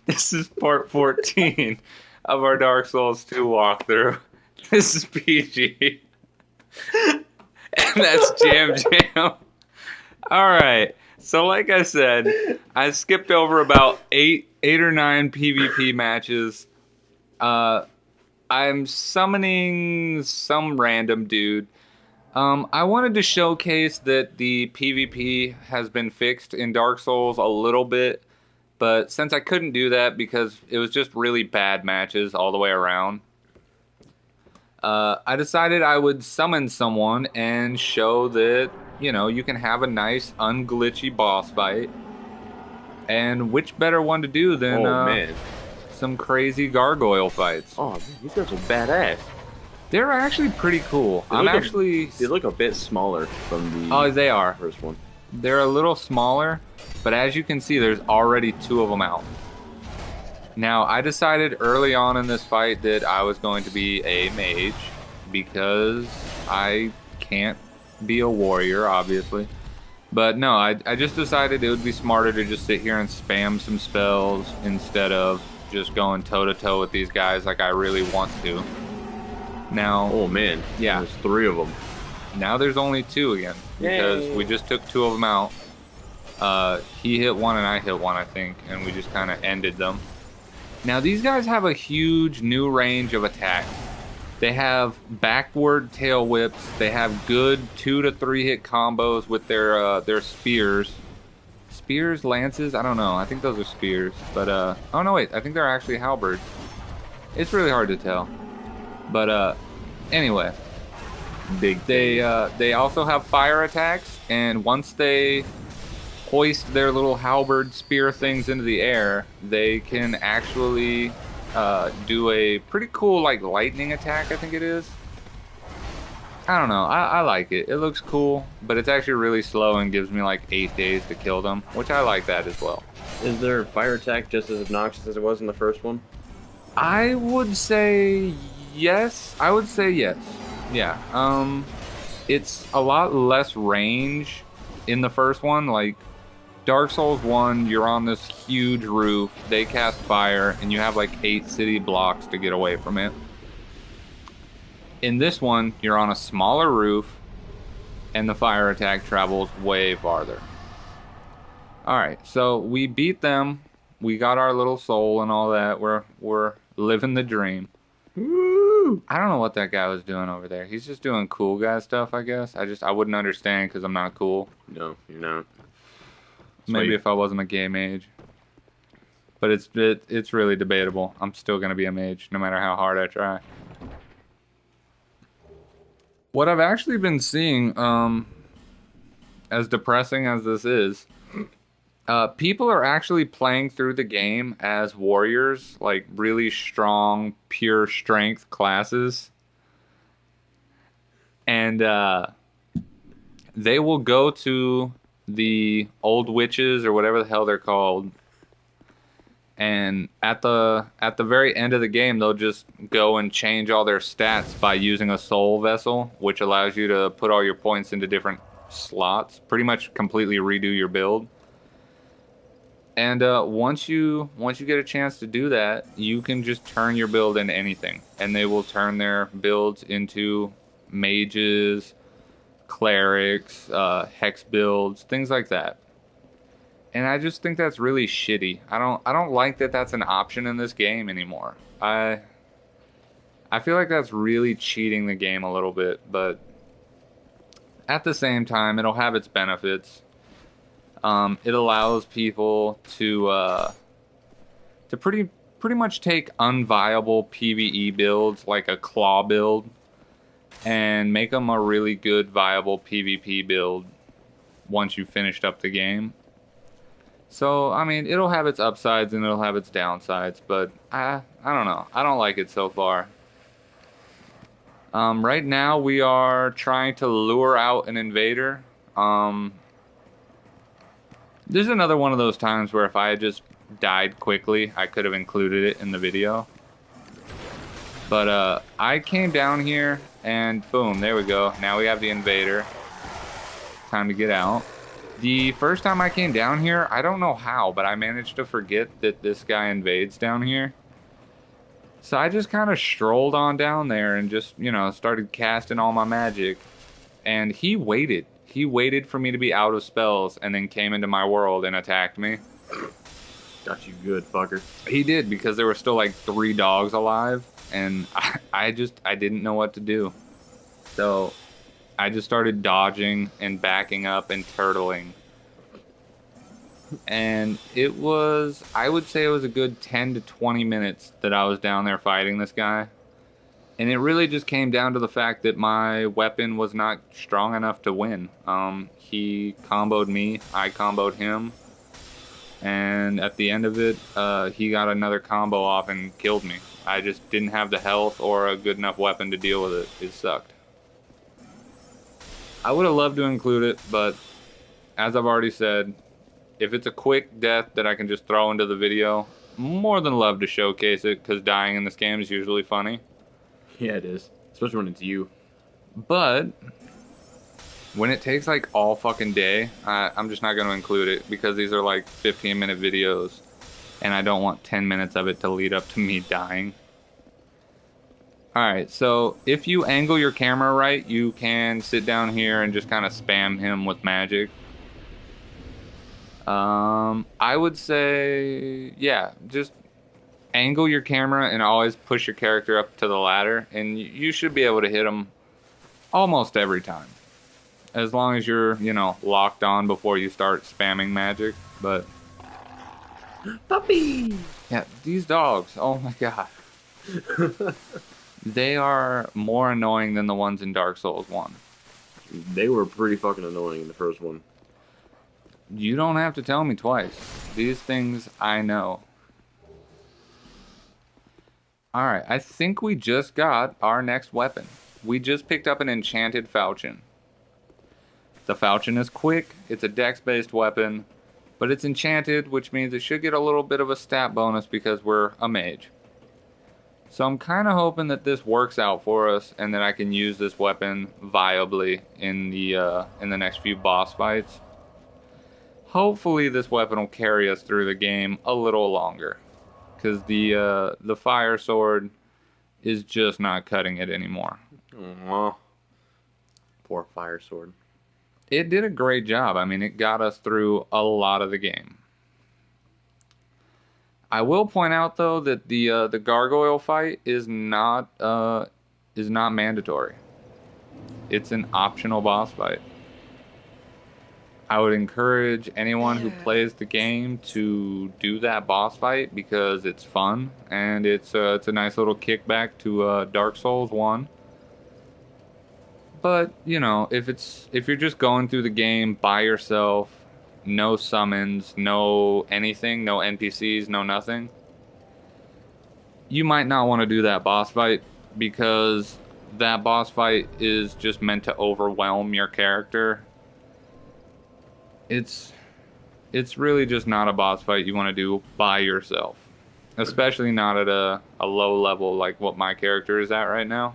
This is part 14 of our Dark Souls 2 walkthrough. This is PG. And that's Jam Jam. Alright. So like I said, I skipped over about eight or nine PvP matches. I'm summoning some random dude. I wanted to showcase that the PvP has been fixed in Dark Souls a little bit. But since I couldn't do that because it was just really bad matches all the way around, I decided I would summon someone and show that, you know, you can have a nice, unglitchy boss fight. And which better one to do than man. some crazy gargoyle fights? Oh man, these guys are badass. They're actually pretty cool. They look a bit smaller from the they are. first one. They're a little smaller, but as you can see, there's already two of them out. Now, I decided early on in this fight that I was going to be a mage because I can't be a warrior, obviously. But no, I just decided it would be smarter to just sit here and spam some spells instead of just going toe-to-toe with these guys like I really want to. Now, Oh man, yeah. there's three of them. Now there's only two again because Yay. we just took two of them out. He hit one and I hit one, I think, and we just kind of ended them. Now these guys have a huge new range of attacks. They have backward tail whips. They have good 2 to 3 hit combos with their spears. Spears, lances, I don't know. I think those are spears, but oh no wait, I think they're actually halberds. It's really hard to tell. But anyway, they also have fire attacks, and once they hoist their little halberd spear things into the air, they can actually do a pretty cool like lightning attack, I think it is. I don't know, I like it. It looks cool, but it's actually really slow and gives me like 8 days to kill them, which I like that as well. Is their fire attack just as obnoxious as it was in the first one? I would say yes. I would say yes. Yeah. It's a lot less range in the first one. Like Dark Souls 1, you're on this huge roof. They cast fire, and you have like 8 city blocks to get away from it. In this one, you're on a smaller roof, and the fire attack travels way farther. Alright, so we beat them. We got our little soul and all that. We're living the dream. Woo! I don't know what that guy was doing over there. He's just doing cool guy stuff, I guess. I wouldn't understand because I'm not cool. No, you're not. Maybe if I wasn't a gay mage. But it's really debatable. I'm still going to be a mage no matter how hard I try. What I've actually been seeing, as depressing as this is, people are actually playing through the game as warriors, like really strong, pure strength classes. And they will go to the old witches or whatever the hell they're called, and at the very end of the game they'll just go and change all their stats by using a soul vessel, which allows you to put all your points into different slots, pretty much completely redo your build. And once you get a chance to do that, you can just turn your build into anything, and they will turn their builds into mages, clerics, hex builds, things like that. And I just think that's really shitty. I don't like that that's an option in this game anymore. I feel like that's really cheating the game a little bit, but at the same time, it'll have its benefits. It allows people to pretty much take unviable PvE builds like a claw build and make them a really good viable PvP build once you've finished up the game. So, I mean, it'll have its upsides and it'll have its downsides, but I don't know. I don't like it so far. Right now we are trying to lure out an invader. This is another one of those times where if I had just died quickly, I could have included it in the video. But I came down here and boom, there we go. Now we have the invader. Time to get out. The first time I came down here, I don't know how, but I managed to forget that this guy invades down here. So I just kind of strolled on down there and just, you know, started casting all my magic. And he waited. He waited for me to be out of spells and then came into my world and attacked me. Got you good, fucker. He did, because there were still like 3 dogs alive. And I didn't know what to do. So I just started dodging and backing up and turtling. And it was, I would say it was a good 10 to 20 minutes that I was down there fighting this guy. And it really just came down to the fact that my weapon was not strong enough to win. He comboed me, I comboed him. And at the end of it, he got another combo off and killed me. I just didn't have the health or a good enough weapon to deal with it. It sucked. I would have loved to include it, but as I've already said, if it's a quick death that I can just throw into the video, more than love to showcase it, because dying in this game is usually funny. Yeah, it is. Especially when it's you. But when it takes like all fucking day, I'm just not going to include it, because these are like 15-minute videos, and I don't want 10 minutes of it to lead up to me dying. Alright, so if you angle your camera right, you can sit down here and just kind of spam him with magic. I would say, yeah, just angle your camera and always push your character up to the ladder, and you should be able to hit him almost every time. As long as you're, you know, locked on before you start spamming magic, but... Puppy! Yeah, these dogs, oh my god. They are more annoying than the ones in Dark Souls 1. They were pretty fucking annoying in the first one. You don't have to tell me twice. These things I know. Alright, I think we just got our next weapon. We just picked up an enchanted Falchion. The Falchion is quick, it's a dex-based weapon, but it's enchanted, which means it should get a little bit of a stat bonus because we're a mage. So I'm kind of hoping that this works out for us and that I can use this weapon viably in the next few boss fights. Hopefully this weapon will carry us through the game a little longer, because the fire sword is just not cutting it anymore. Aww. Poor fire sword. It did a great job. I mean, it got us through a lot of the game. I will point out though that the gargoyle fight is not mandatory. It's an optional boss fight. I would encourage anyone who plays the game to do that boss fight, because it's fun and it's a nice little kickback to Dark Souls 1. But you know, if you're just going through the game by yourself, no summons, no anything, no NPCs, no nothing, you might not want to do that boss fight, because that boss fight is just meant to overwhelm your character. It's really just not a boss fight you want to do by yourself, especially not at a low level like what my character is at right now.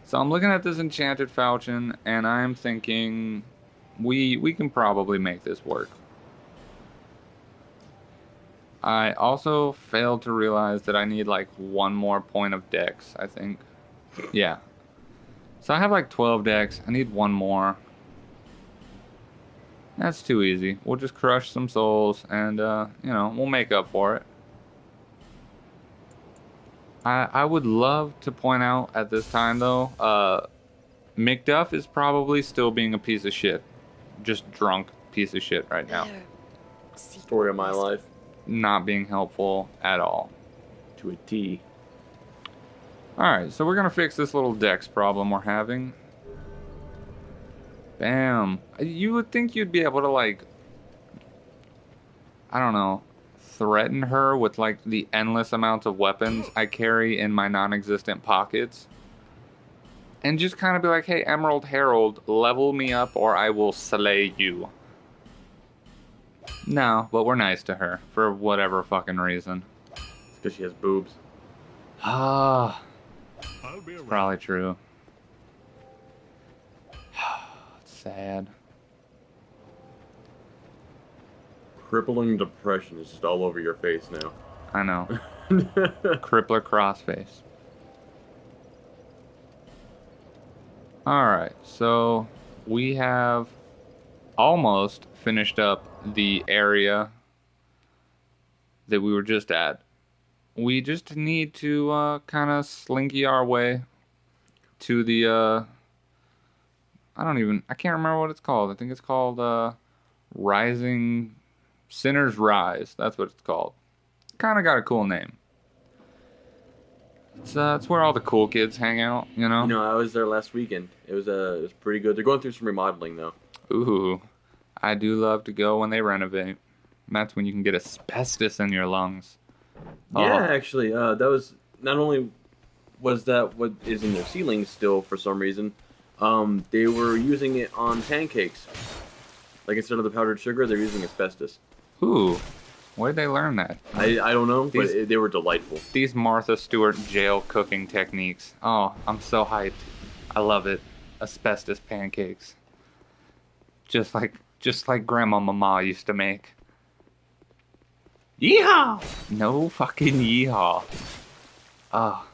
So I'm looking at this enchanted Falchion and I'm thinking we can probably make this work. I also failed to realize that I need like 1 more point of dex, I think. Yeah. So I have like 12 dex. I need 1 more. That's too easy. We'll just crush some souls and, you know, we'll make up for it. I would love to point out at this time, though, McDuff is probably still being a piece of shit. Just drunk piece of shit right now. Story of my life. Not being helpful at all. To a T. Alright, so we're going to fix this little dex problem we're having. Bam. You would think you'd be able to, like, I don't know, threaten her with, like, the endless amounts of weapons I carry in my non-existent pockets. And just kind of be like, hey, Emerald Herald, level me up or I will slay you. No, but we're nice to her for whatever fucking reason. It's because she has boobs. Ah, it's probably true. It's sad. Crippling depression is just all over your face now. I know. Crippler crossface. Alright, so we have almost finished up the area that we were just at. We just need to kind of slinky our way to the I can't remember what it's called. I think it's called Rising Sinner's Rise. That's what it's called. Kind of got a cool name. It's where all the cool kids hang out, you know? You know, I was there last weekend. It was pretty good. They're going through some remodeling though. Ooh, I do love to go when they renovate. That's when you can get asbestos in your lungs. Yeah, actually, that was not only was that what is in their ceilings still for some reason. They were using it on pancakes. Like instead of the powdered sugar, they're using asbestos. Ooh, where'd they learn that? I don't know, but they were delightful. These Martha Stewart jail cooking techniques. Oh, I'm so hyped. I love it. Asbestos pancakes. Just like Grandma Mama used to make. Yeehaw! No fucking yeehaw. Oh.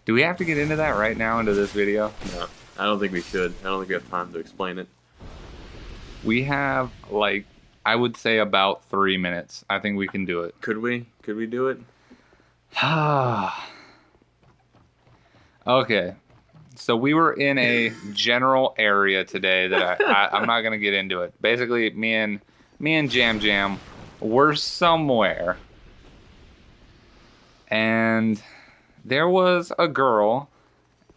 Do we have to get into that right now into this video? No, I don't think we should. I don't think we have time to explain it. We have, like, I would say about 3 minutes. I think we can do it. Could we? Could we do it? Okay. So we were in a general area today that I'm not going to get into it. Basically, me and Jamjam were somewhere. And there was a girl,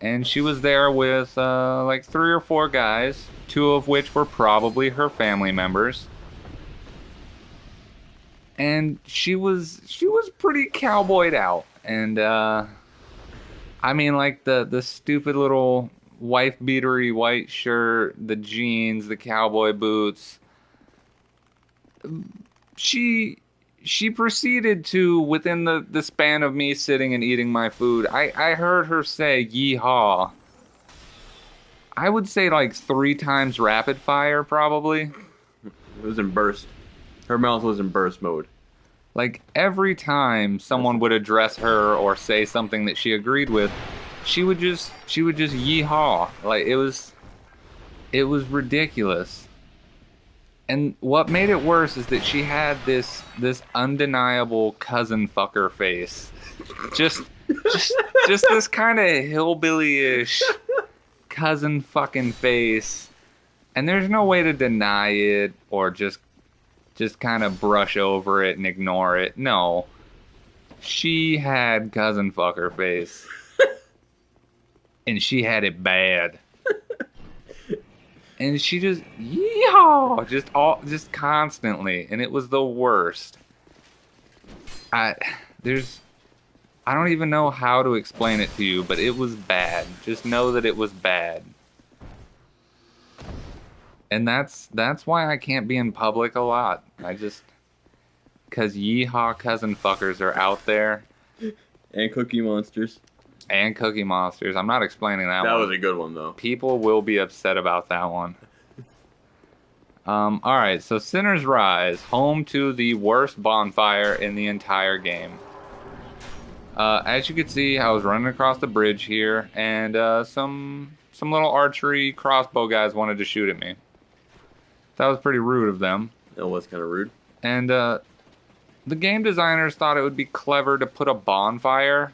and she was there with like 3 or 4 guys, 2 of which were probably her family members. And she was pretty cowboyed out. And I mean, like the stupid little wife beatery white shirt, the jeans, the cowboy boots. She proceeded to, within the span of me sitting and eating my food, I heard her say yeehaw. I would say like 3 times rapid fire, probably. It was in burst. Her mouth was in burst mode. Like every time someone would address her or say something that she agreed with, she would just yeehaw. Like it was ridiculous. And what made it worse is that she had this undeniable cousin fucker face. Just this kind of hillbilly-ish cousin fucking face. And there's no way to deny it or just kind of brush over it and ignore it. No. She had cousin fucker face. And she had it bad. And she just, yeehaw, just constantly. And it was the worst. I don't even know how to explain it to you, but it was bad. Just know that it was bad. And that's why I can't be in public a lot. Cause yeehaw cousin fuckers are out there. And Cookie Monsters. And Cookie Monsters. I'm not explaining that one. That was a good one, though. People will be upset about that one. Alright, so Sinner's Rise, home to the worst bonfire in the entire game. As you can see, I was running across the bridge here, and some little archery crossbow guys wanted to shoot at me. That was pretty rude of them. That was kind of rude. And the game designers thought it would be clever to put a bonfire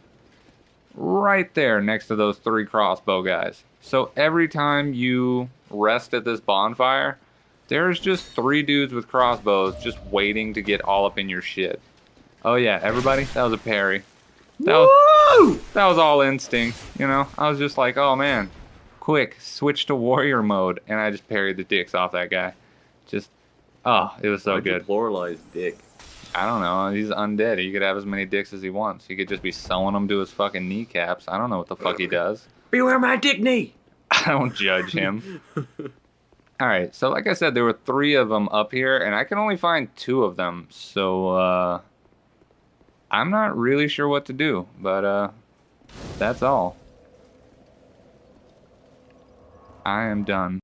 right there next to those 3 crossbow guys. So every time you rest at this bonfire, there's just 3 dudes with crossbows just waiting to get all up in your shit. Oh yeah, everybody, that was a parry. That was all instinct, you know? I was just like, oh man, quick, switch to warrior mode. And I just parried the dicks off that guy. Just, oh, it was so good. Pluralize dick. I don't know. He's undead. He could have as many dicks as he wants. He could just be sewing them to his fucking kneecaps. I don't know what the fuck he does. Beware my dick knee! I don't judge him. Alright, so like I said, there were 3 of them up here, and I can only find 2 of them. So, I'm not really sure what to do, but, that's all. I am done.